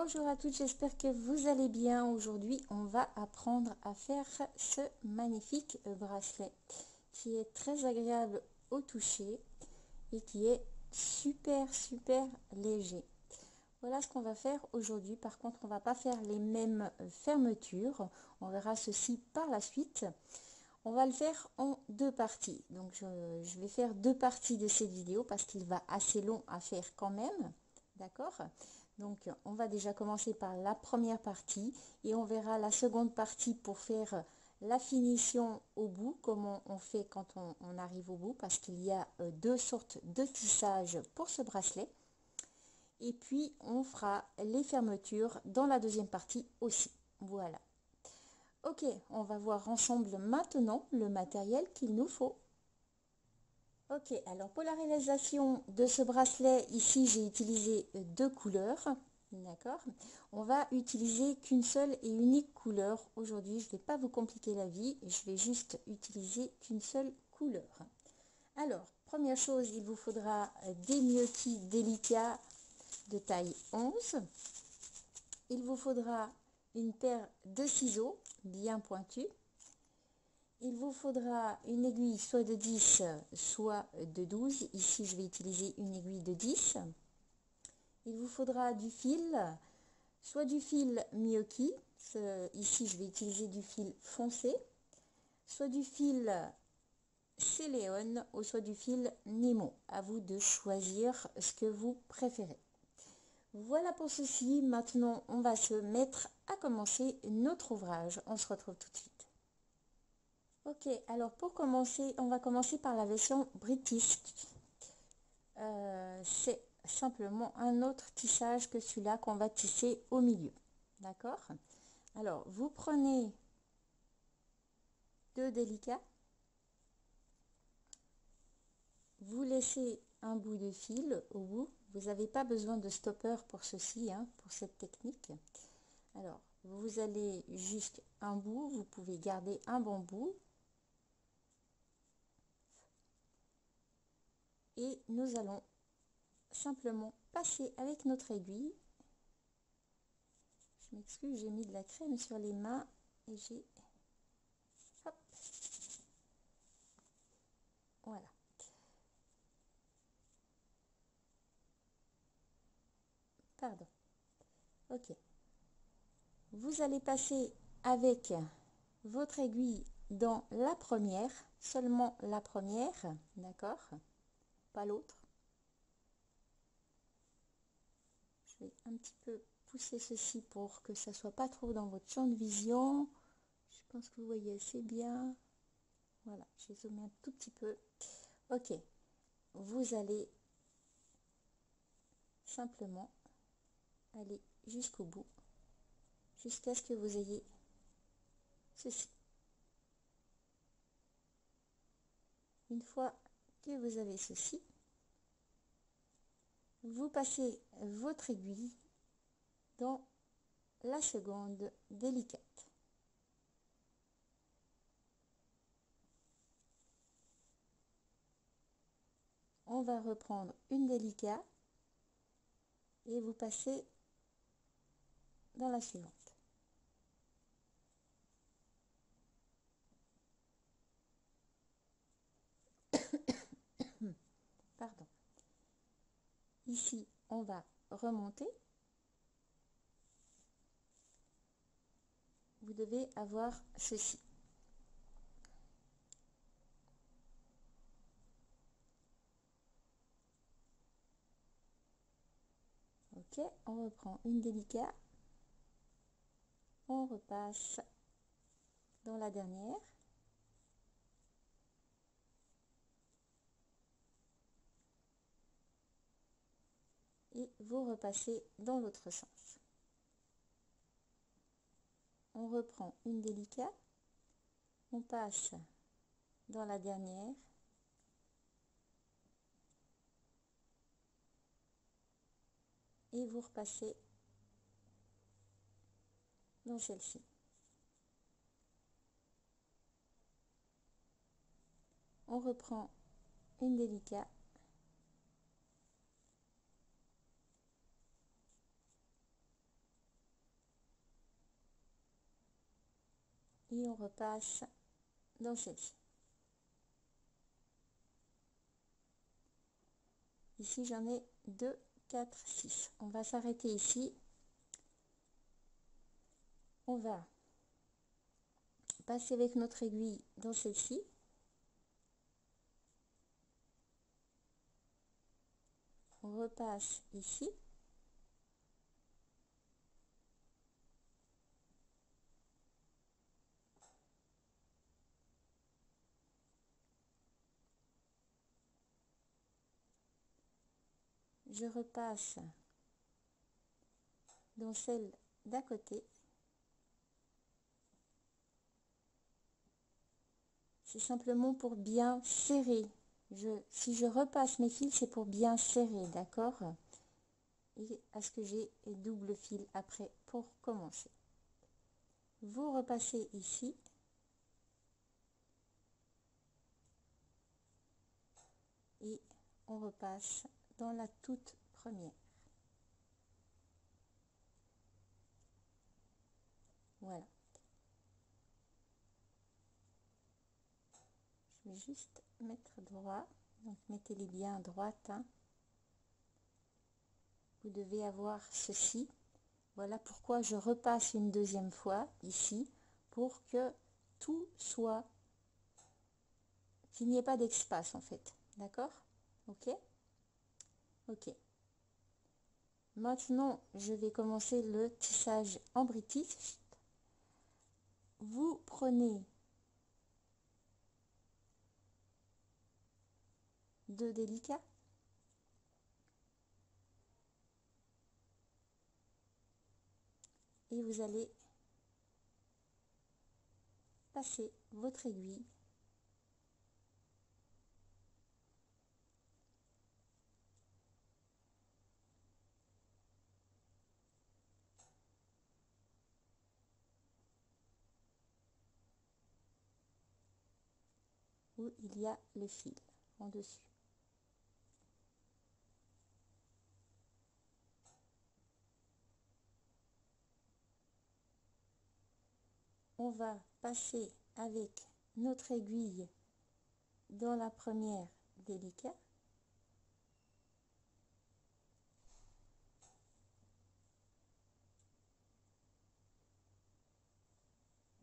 Bonjour à toutes, j'espère que vous allez bien. Aujourd'hui, on va apprendre à faire ce magnifique bracelet qui est très agréable au toucher et qui est super léger. Voilà ce qu'on va faire aujourd'hui. Par contre, on va pas faire les mêmes fermetures. On verra ceci par la suite. On va le faire en deux parties. Donc, je vais faire deux parties de cette vidéo parce qu'il va assez long à faire quand même. D'accord? Donc, on va déjà commencer par la première partie et on verra la seconde partie pour faire la finition au bout, comment on fait quand on arrive au bout, parce qu'il y a deux sortes de tissage pour ce bracelet. Et puis, on fera les fermetures dans la deuxième partie aussi. Voilà. Ok, on va voir ensemble maintenant le matériel qu'il nous faut. Ok, alors pour la réalisation de ce bracelet, ici j'ai utilisé deux couleurs. D'accord. On va utiliser qu'une seule et unique couleur. Aujourd'hui, je ne vais pas vous compliquer la vie. Je vais juste utiliser qu'une seule couleur. Alors, première chose, il vous faudra des gnocchis délicats de taille 11. Il vous faudra une paire de ciseaux bien pointus. Il vous faudra une aiguille soit de 10, soit de 12. Ici, je vais utiliser une aiguille de 10. Il vous faudra du fil, soit du fil Miyoki, ici je vais utiliser du fil foncé, soit du fil Céléone ou soit du fil Nemo. À vous de choisir ce que vous préférez. Voilà pour ceci. Maintenant, on va se mettre à commencer notre ouvrage. On se retrouve tout de suite. Ok, alors pour commencer, on va commencer par la version British. C'est simplement un autre tissage que celui-là qu'on va tisser au milieu. D'accord? Alors, vous prenez deux délicats, vous laissez un bout de fil au bout. Vous n'avez pas besoin de stopper pour ceci, hein, pour cette technique. Alors, vous allez juste un bout, vous pouvez garder un bon bout. Et nous allons simplement passer avec notre aiguille. Je m'excuse, j'ai mis de la crème sur les mains et j'ai... Hop. Voilà. Pardon. Ok. Vous allez passer avec votre aiguille dans la première, seulement la première, d'accord? Pas l'autre. Je vais un petit peu pousser ceci pour que ça soit pas trop dans votre champ de vision. Je pense que vous voyez assez bien. Voilà, j'ai zoomé un tout petit peu. Ok, vous allez simplement aller jusqu'au bout, jusqu'à ce que vous ayez ceci. Une fois que vous avez ceci, vous passez votre aiguille dans la seconde délicate. On va reprendre une délicate et vous passez dans la suivante. Pardon. Ici, on va remonter. Vous devez avoir ceci. Ok, on reprend une délicate. On repasse dans la dernière. Et vous repassez dans l'autre sens. On reprend une délicate. On passe dans la dernière. Et vous repassez dans celle-ci. On reprend une délicate. et on repasse dans celle-ci. Ici, j'en ai 2, 4, 6. On va s'arrêter ici. On va passer avec notre aiguille dans celle-ci. On repasse ici. Je repasse dans celle d'à côté. C'est simplement pour bien serrer. Si je repasse mes fils, c'est pour bien serrer, d'accord? Et à ce que j'ai double fil après pour commencer. Vous repassez ici. Et on repasse dans la toute première. Voilà. Je vais juste mettre droit. Donc mettez-les bien à droite. Hein. Vous devez avoir ceci. Voilà pourquoi je repasse une deuxième fois ici pour que tout soit, qu'il n'y ait pas d'espace en fait. D'accord? Ok? Ok. Maintenant, je vais commencer le tissage en British. Vous prenez 2 délicats. Et vous allez passer votre aiguille où il y a le fil en dessus. On va passer avec notre aiguille dans la première délicat.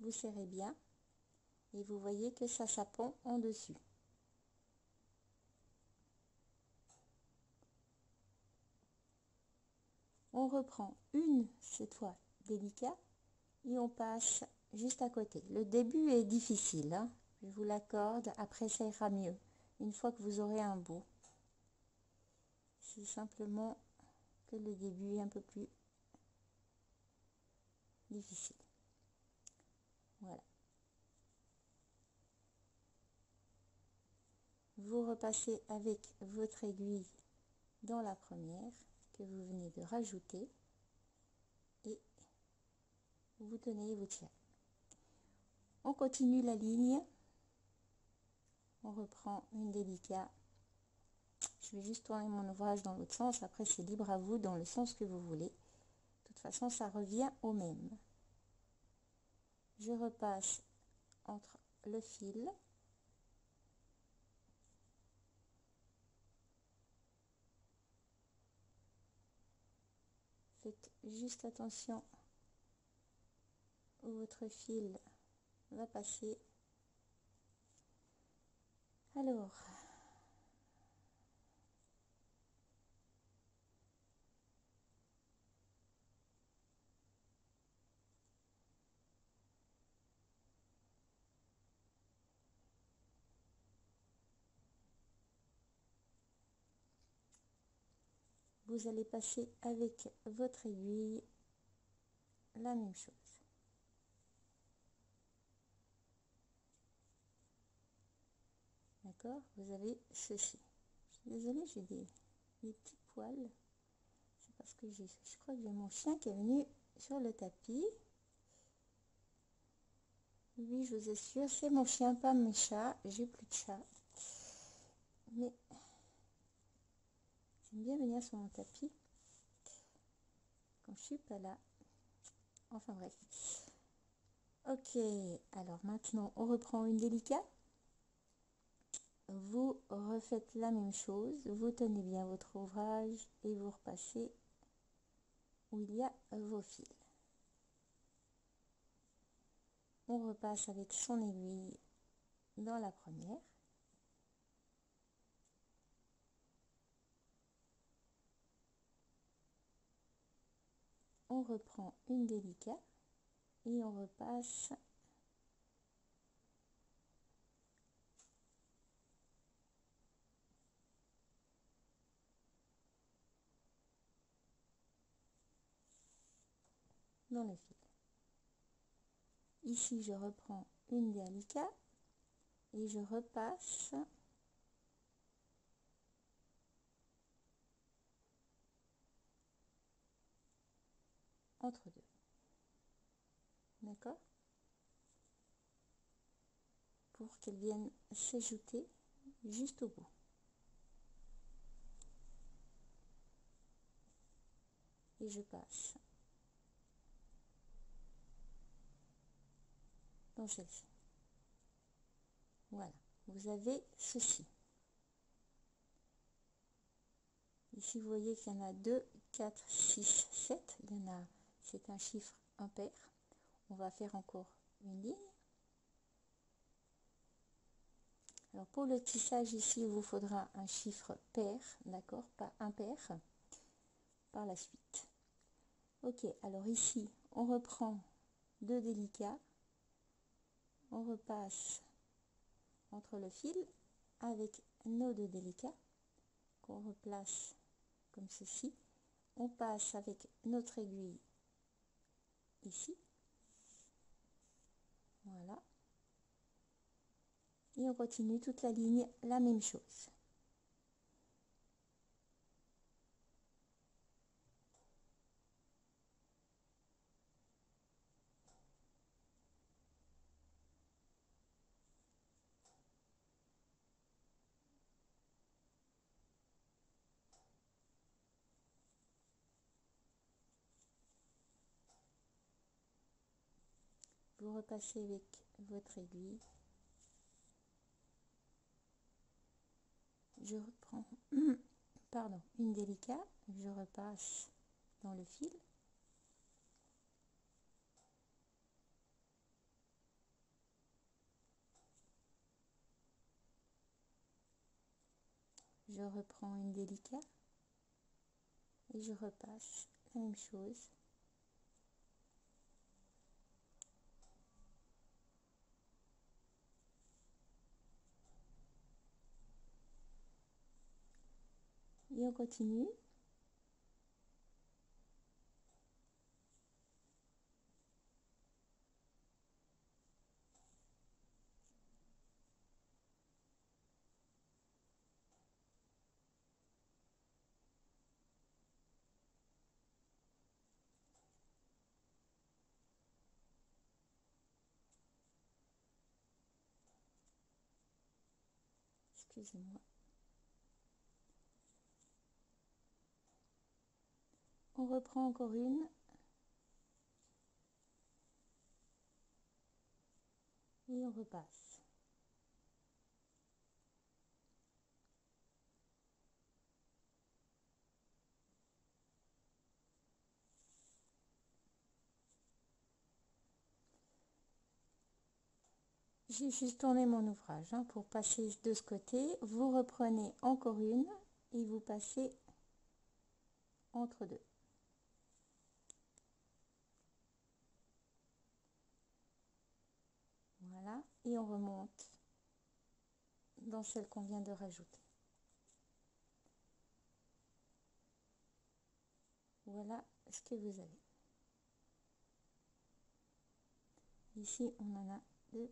Vous serrez bien et vous voyez que ça pend en dessus. On reprend cette fois délicat et on passe juste à côté. Le début est difficile, hein, je vous l'accorde, après ça ira mieux. Une fois que vous aurez un bout, c'est simplement que le début est un peu plus difficile. Voilà. Vous repassez avec votre aiguille dans la première que vous venez de rajouter et vous tenez et vous tirez. On continue la ligne. On reprend une délicat. Je vais juste tourner mon ouvrage dans l'autre sens. Après, c'est libre à vous dans le sens que vous voulez. De toute façon, ça revient au même. Je repasse entre le fil. Faites juste attention où votre fil va passer. Alors, vous allez passer avec votre aiguille la même chose. D'accord? Vous avez ceci. Je suis désolée, j'ai des petits poils. C'est parce que je crois que j'ai mon chien qui est venu sur le tapis. Oui, je vous assure, c'est mon chien, pas mes chats. J'ai plus de chats. Mais j'aime bien venir sur mon tapis quand je suis pas là. Enfin bref. Ok, alors maintenant on reprend une délicate. Vous refaites la même chose, vous tenez bien votre ouvrage et vous repassez où il y a vos fils. On repasse avec son aiguille dans la première. On reprend une délicate et on repasse dans le fil. Ici, je reprends une délicate et je repasse entre deux. D'accord? Pour qu'elles viennent s'ajouter juste au bout. Et je passe dans celle-ci. Voilà, vous avez ceci. Ici, vous voyez qu'il y en a 2, 4, 6, 7. Il y en a, c'est un chiffre impair. On va faire encore une ligne. Alors pour le tissage ici, il vous faudra un chiffre pair, d'accord, pas impair, par la suite. Ok, alors ici, on reprend 2 délicats, on repasse entre le fil avec nos 2 délicats, qu'on replace comme ceci. On passe avec notre aiguille ici, voilà, et on continue toute la ligne, la même chose. Vous repassez avec votre aiguille. Je reprends pardon, une délicate, je repasse dans le fil. Je reprends une délicate et je repasse la même chose. Et on continue. Excusez-moi. On reprend encore une. Et on repasse. J'ai juste tourné mon ouvrage hein, pour passer de ce côté. Vous reprenez encore une et vous passez entre deux. Voilà, et on remonte dans celle qu'on vient de rajouter. Voilà ce que vous avez. Ici, on en a 2,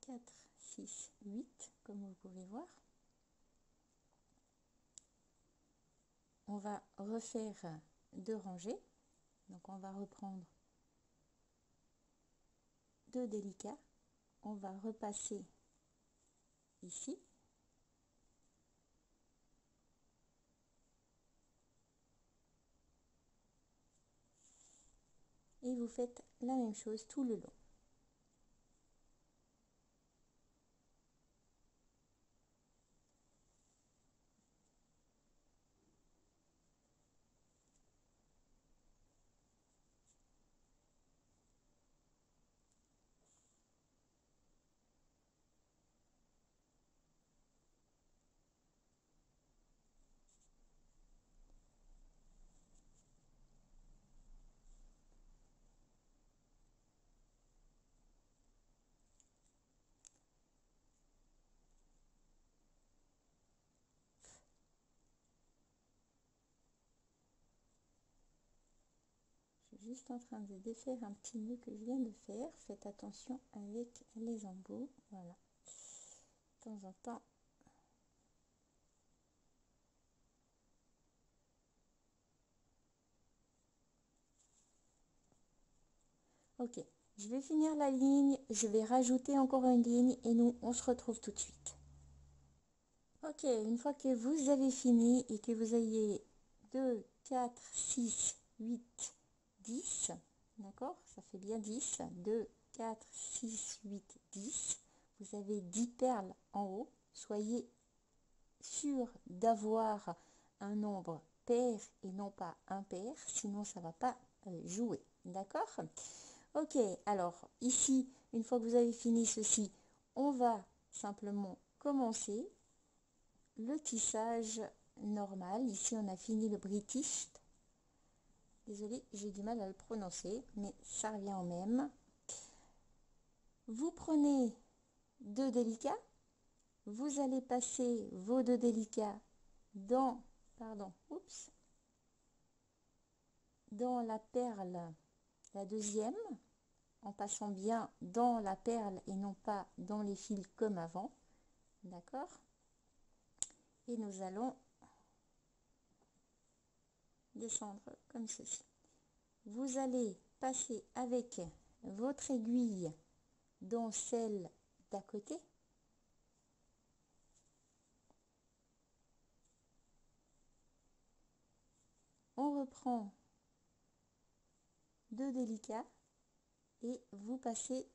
4, 6, 8, comme vous pouvez voir. On va refaire 2 rangées. Donc, on va reprendre 2 délicats. On va repasser ici. Et vous faites la même chose tout le long. juste en train de défaire un petit nœud que je viens de faire. Faites attention avec les embouts. Voilà. De temps en temps. Ok. Je vais finir la ligne. Je vais rajouter encore une ligne et nous, on se retrouve tout de suite. Ok. Une fois que vous avez fini et que vous ayez 2, 4, 6, 8, 10. D'accord? Ça fait bien 10. 2, 4, 6, 8, 10. Vous avez 10 perles en haut. Soyez sûr d'avoir un nombre pair et non pas impair, sinon ça va pas jouer. D'accord? Ok, alors ici, une fois que vous avez fini ceci, on va simplement commencer le tissage normal. Ici, on a fini le British. Désolée, j'ai du mal à le prononcer, mais ça revient au même. Vous prenez 2 délicats. Vous allez passer vos 2 délicats dans, dans la perle, la deuxième, en passant bien dans la perle et non pas dans les fils comme avant. D'accord? Et nous allons descendre comme ceci. Vous allez passer avec votre aiguille dans celle d'à côté. On reprend 2 délicats et vous passez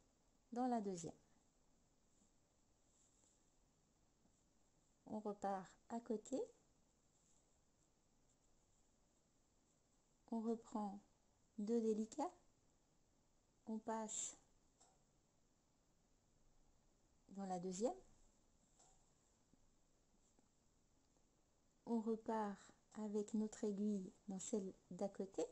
dans la deuxième. On repart à côté. On reprend 2 délicats. On passe dans la deuxième. On repart avec notre aiguille dans celle d'à côté.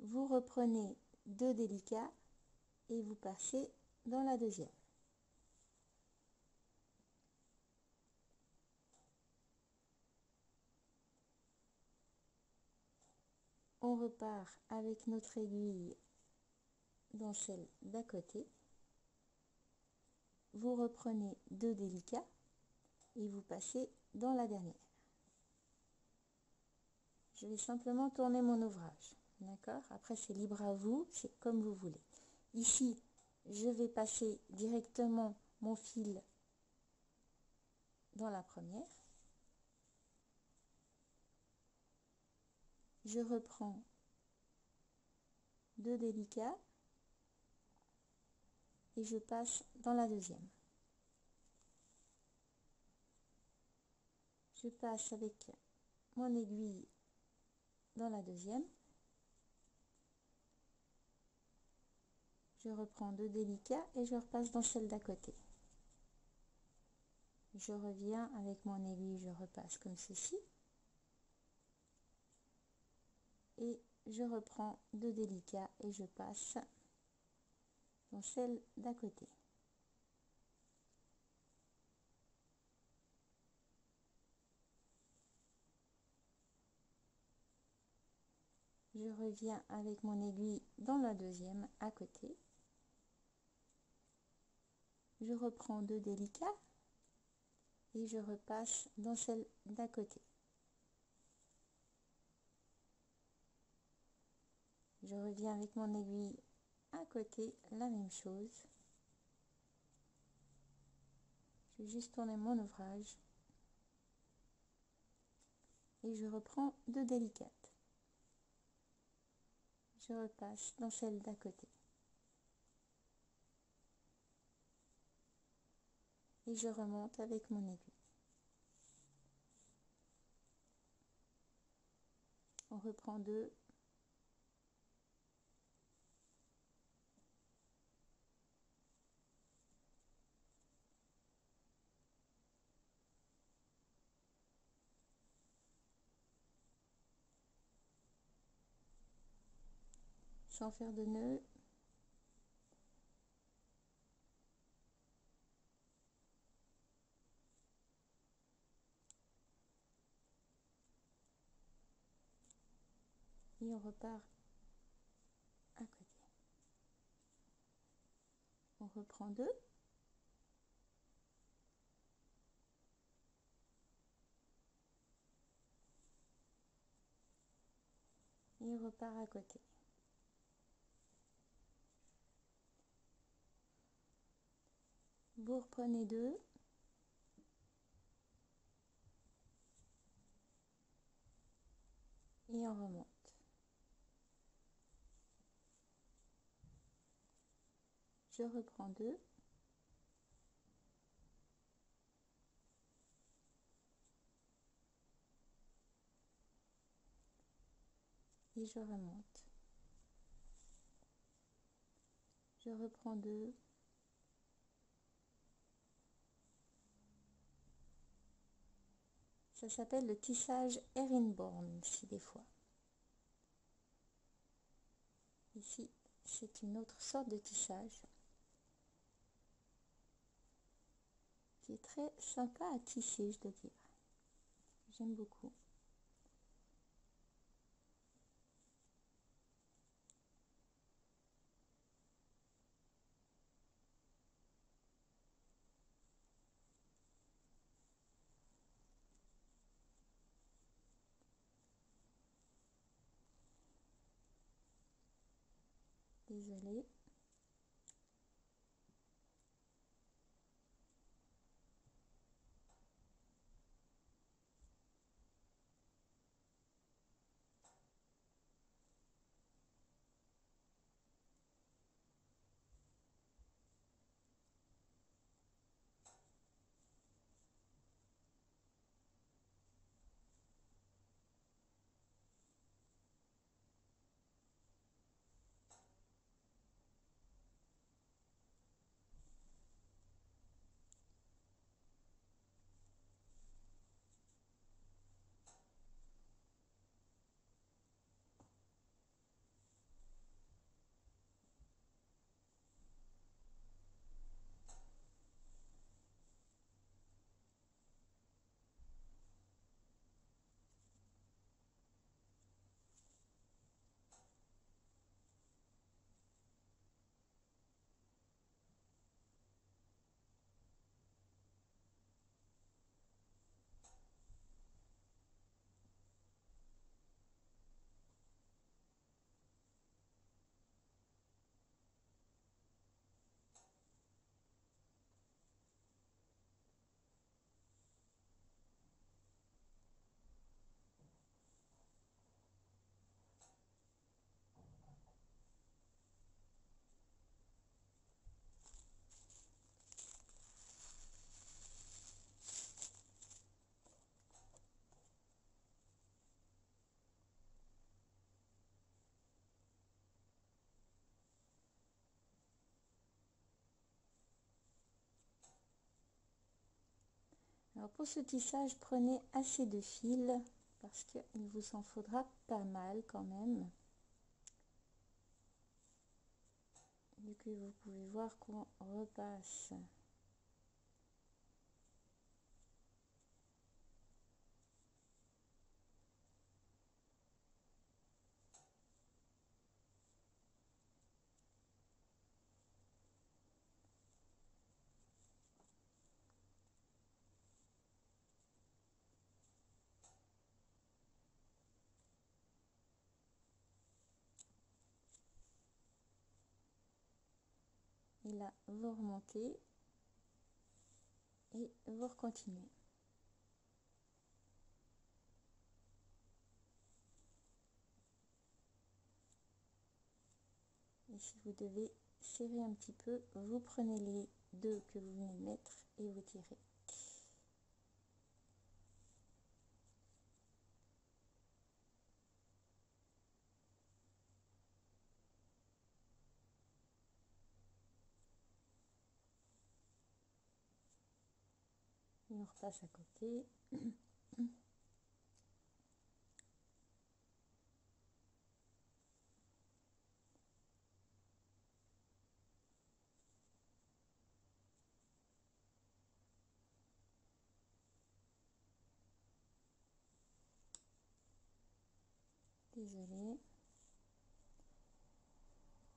Vous reprenez 2 délicats et vous passez dans la deuxième. On repart avec notre aiguille dans celle d'à côté. Vous reprenez 2 délicats et vous passez dans la dernière. Je vais simplement tourner mon ouvrage. D'accord? Après, c'est libre à vous, c'est comme vous voulez. Ici, je vais passer directement mon fil dans la première. Je reprends 2 délicats et je passe dans la deuxième. Je passe avec mon aiguille dans la deuxième. Je reprends 2 délicats et je repasse dans celle d'à côté. Je reviens avec mon aiguille, je repasse comme ceci. Et je reprends 2 délicats et je passe dans celle d'à côté. Je reviens avec mon aiguille dans la deuxième à côté. Je reprends 2 délicats et je repasse dans celle d'à côté. Je reviens avec mon aiguille à côté, la même chose. Je vais juste tourner mon ouvrage. Et je reprends 2 délicates. Je repasse dans celle d'à côté. Et je remonte avec mon aiguille. On reprend 2. Sans faire de nœud. et on repart à côté. On reprend 2. Et on repart à côté. Vous reprenez 2. Et on remonte. Je reprends 2. Et je remonte. Je reprends 2. Ça s'appelle le tissage herringbone, ici des fois. Ici, c'est une autre sorte de tissage qui est très sympa à tisser, je dois dire. J'aime beaucoup. Désolée. Alors pour ce tissage, prenez assez de fil parce qu'il vous en faudra pas mal quand même. Du coup, vous pouvez voir qu'on repasse et là vous remontez et vous recontinuez. Et si vous devez serrer un petit peu, vous prenez les 2 que vous venez de mettre et vous tirez. Et on repasse à côté. Désolée.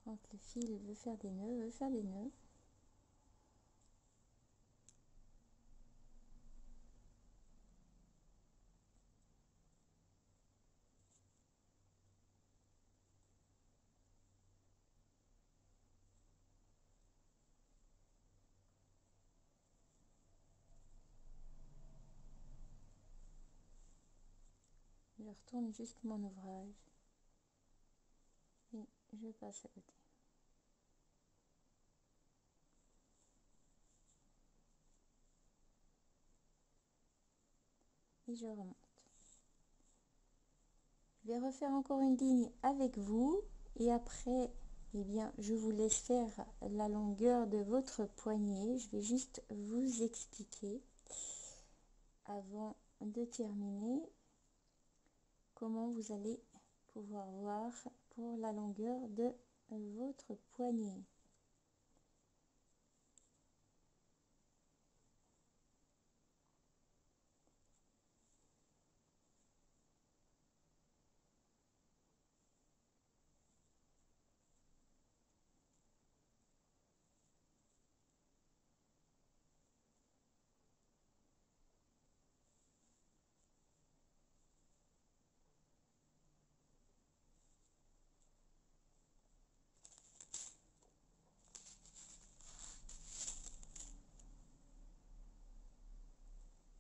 Quand le fil veut faire des nœuds, veut faire des nœuds. Je retourne juste mon ouvrage et je passe à côté. Et je remonte. Je vais refaire encore une ligne avec vous et après, eh bien, je vous laisse faire la longueur de votre poignet. Je vais juste vous expliquer avant de terminer comment vous allez pouvoir voir pour la longueur de votre poignet.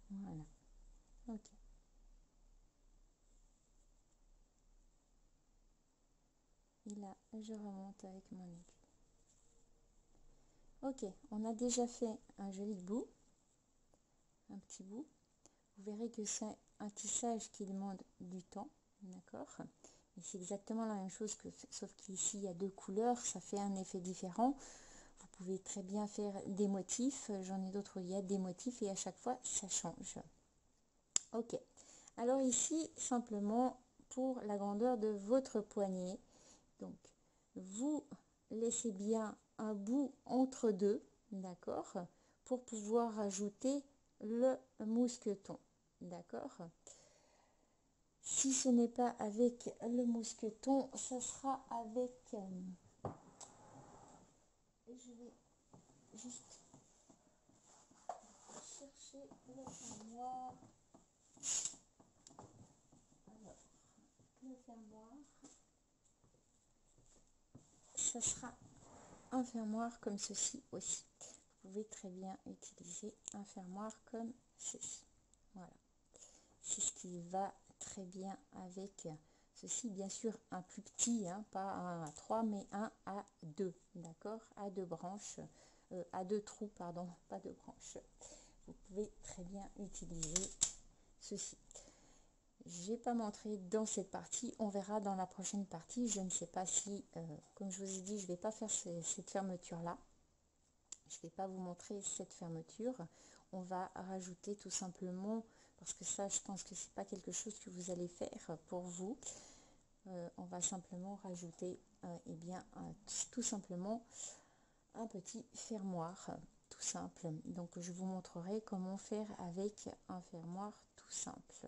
Voilà, ok. Et là, je remonte avec mon aiguille. Ok, on a déjà fait un joli bout, un petit bout. Vous verrez que c'est un tissage qui demande du temps, d'accord? Et c'est exactement la même chose, sauf qu'ici il y a deux couleurs, ça fait un effet différent. Vous pouvez très bien faire des motifs, j'en ai d'autres où il y a des motifs et à chaque fois ça change. Ok, alors ici simplement pour la grandeur de votre poignet, donc vous laissez bien un bout entre deux, d'accord, pour pouvoir ajouter le mousqueton, d'accord. Si ce n'est pas avec le mousqueton, ça sera avec je vais juste chercher le fermoir. Alors, le fermoir, ça sera un fermoir comme ceci aussi. Vous pouvez très bien utiliser un fermoir comme ceci. Voilà, c'est ce qui va très bien avec ceci. Bien sûr, un plus petit, hein, pas un à 3, mais un à 2, d'accord, à deux branches, à deux trous, pardon, pas deux branches. Vous pouvez très bien utiliser ceci. Je n'ai pas montré dans cette partie, on verra dans la prochaine partie. Je ne sais pas si, comme je vous ai dit, je ne vais pas faire cette fermeture là. Je ne vais pas vous montrer cette fermeture. On va rajouter tout simplement, parce que ça je pense que c'est pas quelque chose que vous allez faire pour vous. On va simplement rajouter eh bien, tout simplement un petit fermoir tout simple. Donc je vous montrerai comment faire avec un fermoir tout simple.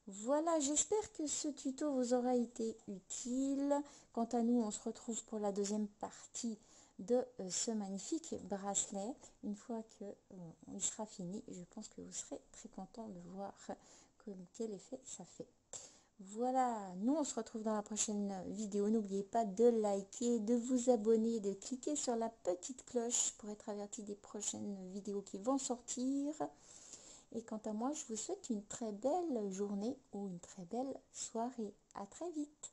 Voilà, j'espère que ce tuto vous aura été utile. Quant à nous, on se retrouve pour la deuxième partie de ce magnifique bracelet. Une fois qu'il sera fini, je pense que vous serez très content de voir quel effet ça fait. Voilà, nous on se retrouve dans la prochaine vidéo. N'oubliez pas de liker, de vous abonner, de cliquer sur la petite cloche pour être averti des prochaines vidéos qui vont sortir. Et quant à moi, je vous souhaite une très belle journée ou une très belle soirée. À très vite.